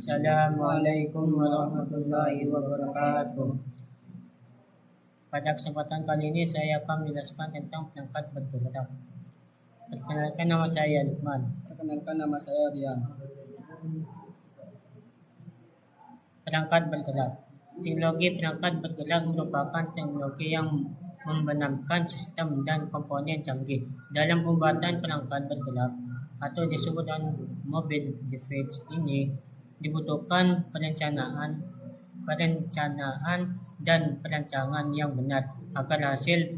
Assalamualaikum warahmatullahi wabarakatuh. Pada kesempatan kali ini saya akan menjelaskan tentang perangkat bergerak. Perkenalkan, nama saya Lukman. Perkenalkan, nama saya Rian. Perangkat bergerak. Teknologi perangkat bergerak merupakan teknologi yang membenamkan sistem dan komponen canggih dalam pembuatan perangkat bergerak atau disebut dengan mobile device. Ini dibutuhkan perencanaan dan perancangan yang benar agar hasil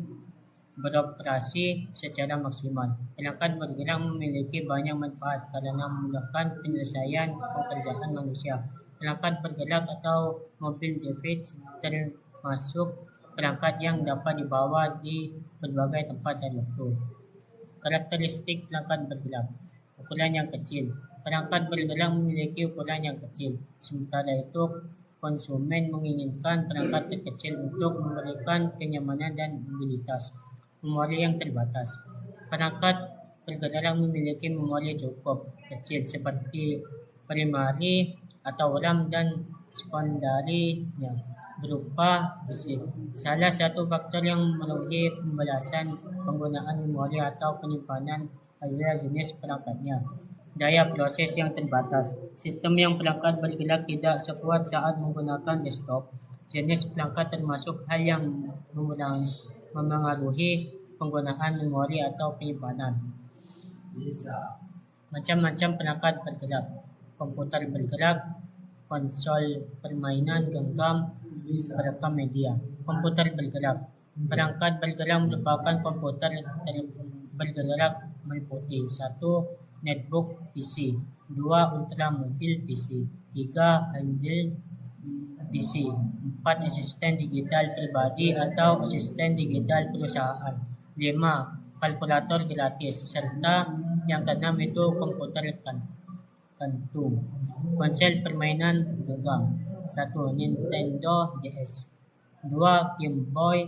beroperasi secara maksimal. Perangkat bergerak memiliki banyak manfaat karena memudahkan penyelesaian pekerjaan manusia. Perangkat bergerak atau mobile device termasuk perangkat yang dapat dibawa di berbagai tempat dan waktu. Karakteristik perangkat bergerak. Ukuran yang kecil. Perangkat bergerak memiliki ukuran yang kecil. Sementara itu, konsumen menginginkan perangkat terkecil untuk memberikan kenyamanan dan mobilitas. Memori yang terbatas. Perangkat bergerak memiliki memori cukup kecil seperti primary atau RAM dan sekundarinya berupa disk. Salah satu faktor yang memenuhi pembelasan penggunaan memori atau penyimpanan adalah jenis perangkatnya. Daya proses yang terbatas. Sistem yang perangkat bergerak tidak sekuat saat menggunakan desktop. Jenis perangkat termasuk hal yang memengaruhi penggunaan memori atau penyimpanan. Macam-macam perangkat bergerak. Komputer bergerak, konsol permainan, genggam, perekam media. Komputer bergerak. Perangkat bergerak merupakan komputer bergerak meliputi 1. Netbook PC, 2. Ultramobil PC, 3. Handheld PC, 4. Asisten digital pribadi atau asisten digital perusahaan, 5. Kalkulator gratis, serta yang keenam itu komputer kantung. Ponsel permainan genggam. 1. Nintendo DS, 2. Game Boy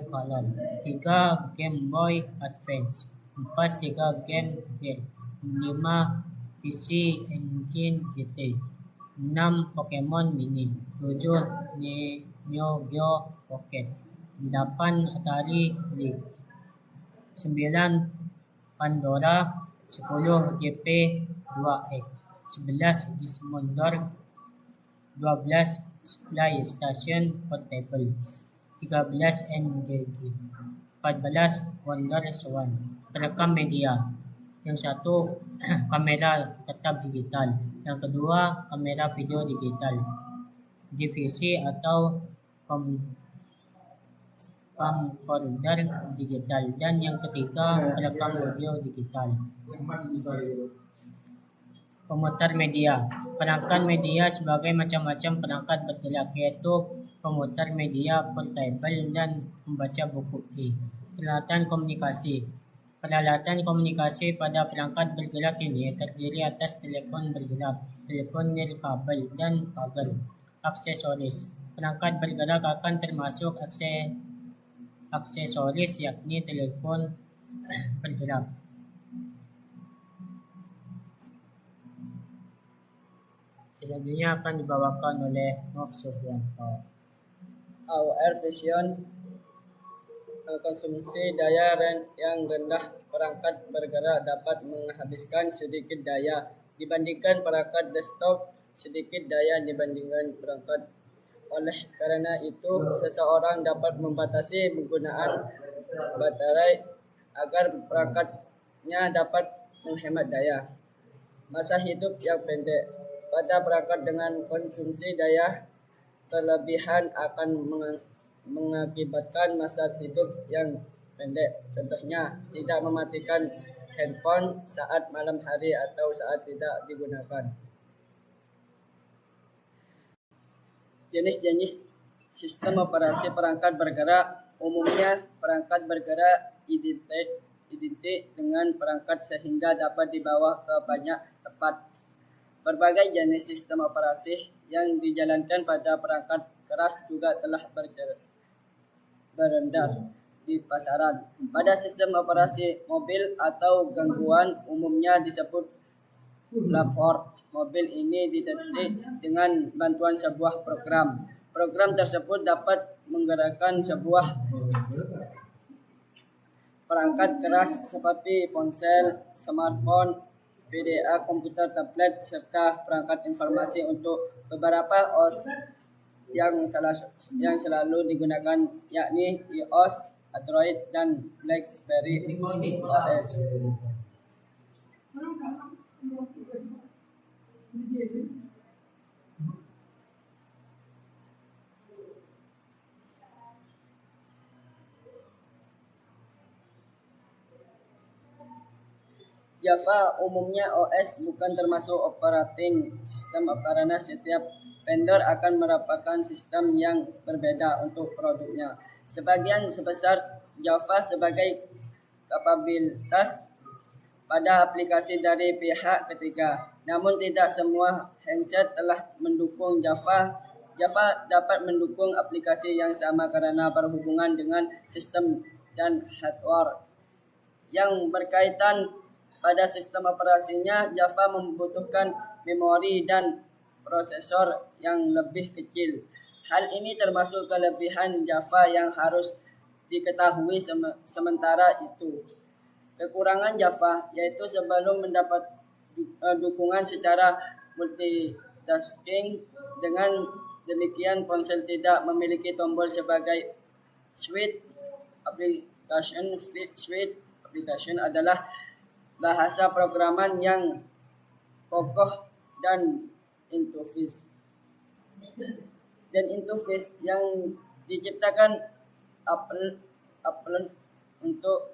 Color, 3. Game Boy Advance, 4. Sega Game Gear, 5. PC Engine GT, 6. Pokemon Mini, 7. Neo Geo Pocket, 8. Atari Lynx, 9. Pandora, 10. GP2X, 11. Gizmondo, 12. PlayStation Portable, 13. NGG, 14. Wonder Swan. Perekam media. Yang satu, kamera tetap digital. Yang kedua, kamera video digital, DVC atau camcorder digital. Dan yang ketiga, perekam audio digital. Pemutar media. Perangkat media sebagai macam-macam perangkat bergerak, yaitu pemutar media portable dan membaca buku Peralatan komunikasi. Peralatan komunikasi pada perangkat bergerak ini terdiri atas telepon bergerak, telepon nirkabel, dan pagar. Aksesoris. Perangkat bergerak akan termasuk aksesoris, yakni telepon bergerak. Selanjutnya akan dibawakan oleh Nok Supriyanto. Our Vision. Konsumsi daya yang rendah perangkat bergerak dapat menghabiskan sedikit daya dibandingkan perangkat desktop, sedikit daya dibandingkan perangkat. Oleh karena itu, seseorang dapat membatasi penggunaan baterai agar perangkatnya dapat menghemat daya. Masa hidup yang pendek. Pada perangkat dengan konsumsi daya kelebihan akan mengakibatkan masa hidup yang pendek. Contohnya, tidak mematikan handphone saat malam hari atau saat tidak digunakan. Jenis-jenis sistem operasi perangkat bergerak. Umumnya, perangkat bergerak identik dengan perangkat sehingga dapat dibawa ke banyak tempat. Berbagai jenis sistem operasi yang dijalankan pada perangkat keras juga telah beredar di pasaran. Pada sistem operasi mobil atau gangguan umumnya disebut platform mobil ini didetik dengan bantuan sebuah program. Program tersebut dapat menggerakkan sebuah perangkat keras seperti ponsel, smartphone, PDA, komputer, tablet, serta perangkat informasi untuk beberapa OS yang selalu digunakan, yakni iOS, Android, dan BlackBerry OS. Java umumnya OS bukan termasuk operating system karena setiap vendor akan merupakan sistem yang berbeda untuk produknya. Sebagian sebesar Java sebagai kapabilitas pada aplikasi dari pihak ketiga. Namun tidak semua handset telah mendukung Java. Java dapat mendukung aplikasi yang sama karena berhubungan dengan sistem dan hardware yang berkaitan. Pada sistem operasinya, Java membutuhkan memori dan prosesor yang lebih kecil. Hal ini termasuk kelebihan Java yang harus diketahui. Sementara itu, kekurangan Java yaitu sebelum mendapat dukungan secara multitasking. Dengan demikian, ponsel tidak memiliki tombol sebagai suite application. Suite application adalah bahasa programan yang kokoh dan interface yang diciptakan Apple untuk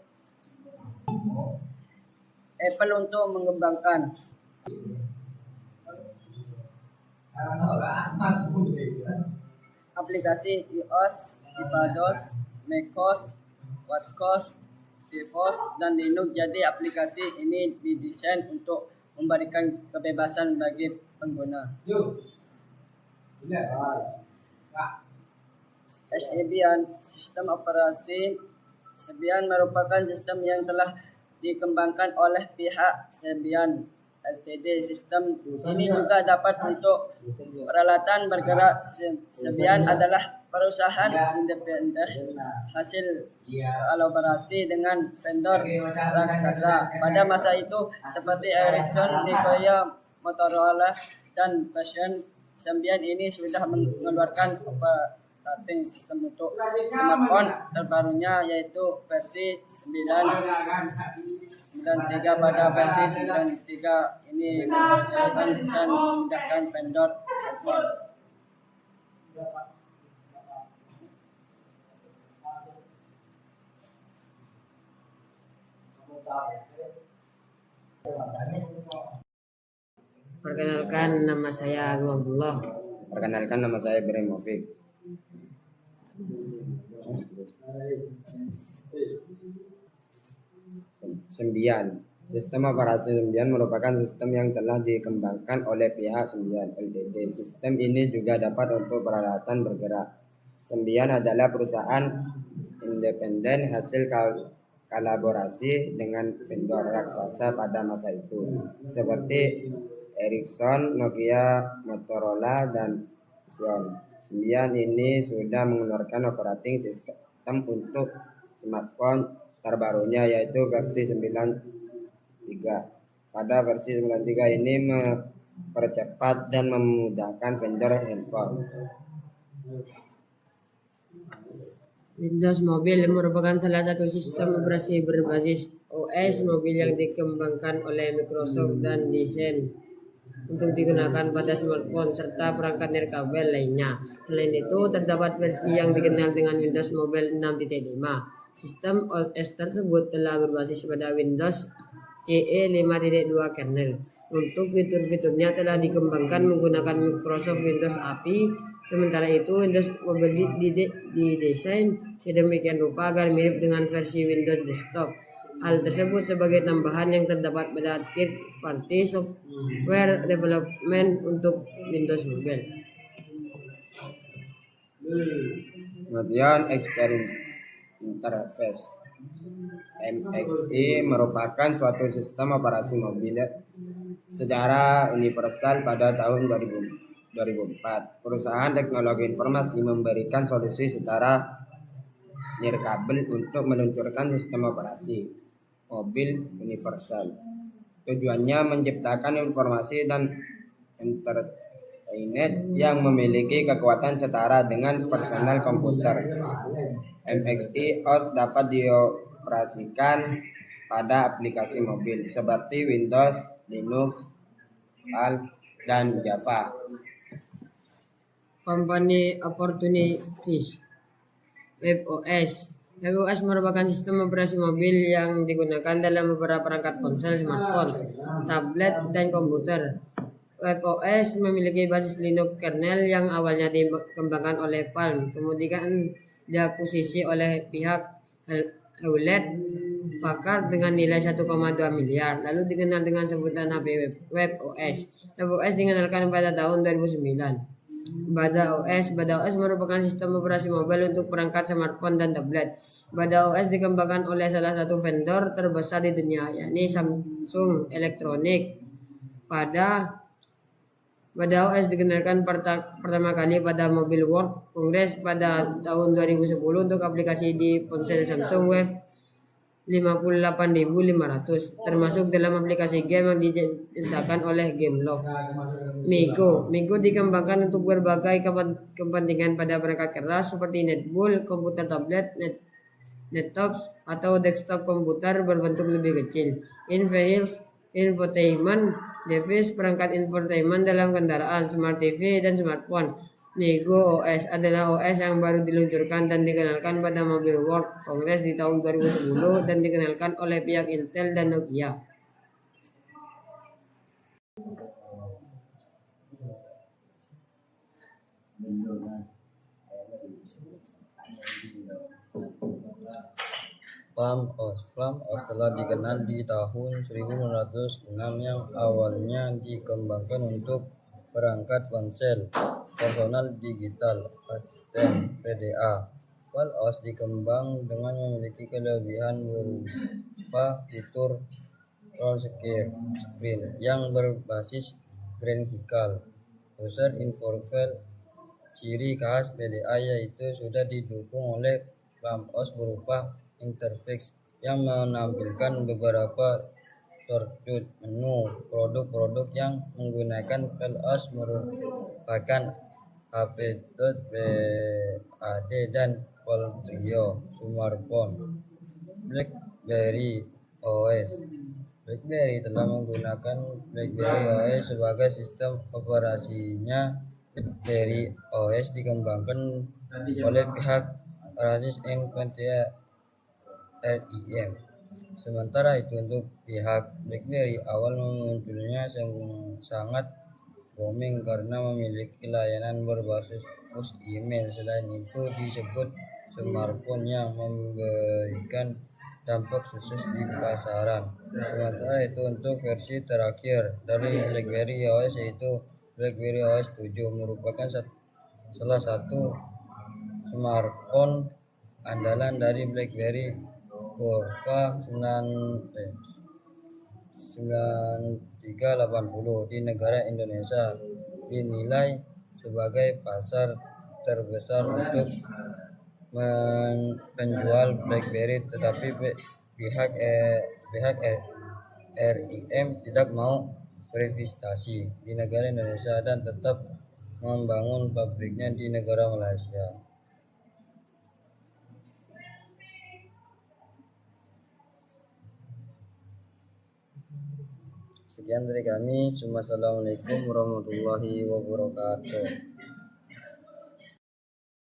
mengembangkan aplikasi iOS, iPadOS, macOS, watchOS, tvOS, dan Linux. Jadi aplikasi ini didesain untuk memberikan kebebasan bagi pengguna. Debian, sistem operasi Debian merupakan sistem yang telah dikembangkan oleh pihak Debian Ltd. Sistem ini juga dapat untuk peralatan bergerak. Debian adalah perusahaan independen hasil kolaborasi dengan vendor raksasa pada masa itu seperti Ericsson, Nokia, Motorola, dan Passion. Debian ini sudah mengeluarkan operating system untuk smartphone terbarunya yaitu versi 9.3. Pada versi 9.3 ini memperkenalkan dan memudahkan vendor handphone. Perkenalkan, nama saya Agung Abdullah. Perkenalkan, nama saya Ibrahim Movik. Sembian. Sistem operasi Sembian merupakan sistem yang telah dikembangkan oleh pihak Sembian Ltd. Sistem ini juga dapat untuk peralatan bergerak. Sembian adalah perusahaan independen hasil kolaborasi dengan vendor raksasa pada masa itu, seperti Ericsson, Nokia, Motorola, dan Xiaomi. Sembian ini sudah mengeluarkan operating system untuk smartphone terbarunya yaitu versi 9.3. Pada versi 9.3 ini mempercepat dan memudahkan vendor handphone. Windows Mobile merupakan salah satu sistem operasi berbasis OS mobil yang dikembangkan oleh Microsoft dan desain untuk digunakan pada smartphone serta perangkat nirkabel lainnya. Selain itu, terdapat versi yang dikenal dengan Windows Mobile 6.5. Sistem OS tersebut telah berbasis pada Windows CE 5.2 kernel. Untuk fitur-fiturnya telah dikembangkan menggunakan Microsoft Windows API. Sementara itu, Windows Mobile didesain sedemikian rupa agar mirip dengan versi Windows Desktop. Hal tersebut sebagai tambahan yang terdapat pada third-party software development untuk Windows Mobile. Kemudian Experience Interface (MXI) merupakan suatu sistem operasi mobil secara universal pada tahun 2004. Perusahaan teknologi informasi memberikan solusi secara nirkabel untuk meluncurkan sistem operasi mobil universal. Tujuannya menciptakan informasi dan internet yang memiliki kekuatan setara dengan personal komputer. MXI OS dapat dioperasikan pada aplikasi mobil seperti Windows, Linux, PAL, dan Java. Company Opportunities. WebOS. WebOS merupakan sistem operasi mobil yang digunakan dalam beberapa perangkat ponsel, smartphone, tablet, dan komputer. WebOS memiliki basis Linux kernel yang awalnya dikembangkan oleh Palm, kemudian diakuisisi oleh pihak Hewlett-Packard dengan nilai 1,2 miliar, lalu dikenal dengan sebutan HP WebOS. WebOS dikenalkan pada tahun 2009. BadaOS merupakan sistem operasi mobil untuk perangkat smartphone dan tablet. BadaOS dikembangkan oleh salah satu vendor terbesar di dunia, yakni Samsung Electronics. BadaOS dikenalkan pertama kali pada Mobile World Congress pada tahun 2010 untuk aplikasi di ponsel Samsung Wave 58.500, termasuk dalam aplikasi game yang diciptakan oleh Gameloft. Migo dikembangkan untuk berbagai kepentingan pada perangkat keras seperti netbook, komputer tablet, laptops, atau desktop komputer berbentuk lebih kecil. Infotainment device, perangkat infotainment dalam kendaraan, smart TV, dan smartphone. Migo OS adalah OS yang baru diluncurkan dan dikenalkan pada Mobile World Congress di tahun 2010 dan dikenalkan oleh pihak Intel dan Nokia. Palm OS telah dikenal di tahun 1906 yang awalnya dikembangkan untuk perangkat ponsel personal digital asisten PDA. Palm OS dikembang dengan memiliki kelebihan berupa fitur roll screen yang berbasis graphical user interface. Ciri khas PDA yaitu sudah didukung oleh Palm OS berupa interface yang menampilkan beberapa shortcut menu. Produk-produk yang menggunakan Palm OS merupakan HP.pad dan Poltrio smartphone. BlackBerry OS. BlackBerry telah menggunakan BlackBerry OS sebagai sistem operasinya. BlackBerry OS dikembangkan oleh pihak Orange and RIM. Sementara itu untuk pihak BlackBerry, awal munculnya sangat booming karena memiliki layanan berbasis push email. Selain itu disebut smartphone yang memberikan dampak sukses di pasaran. Sementara itu untuk versi terakhir dari BlackBerry OS yaitu BlackBerry OS 7 merupakan salah satu smartphone andalan dari BlackBerry. Kurva 9380 di negara Indonesia dinilai sebagai pasar terbesar untuk penjual BlackBerry, tetapi pihak RIM tidak mau berinvestasi di negara Indonesia dan tetap membangun pabriknya di negara Malaysia. Sekian dari kami. Assalamualaikum warahmatullahi wabarakatuh.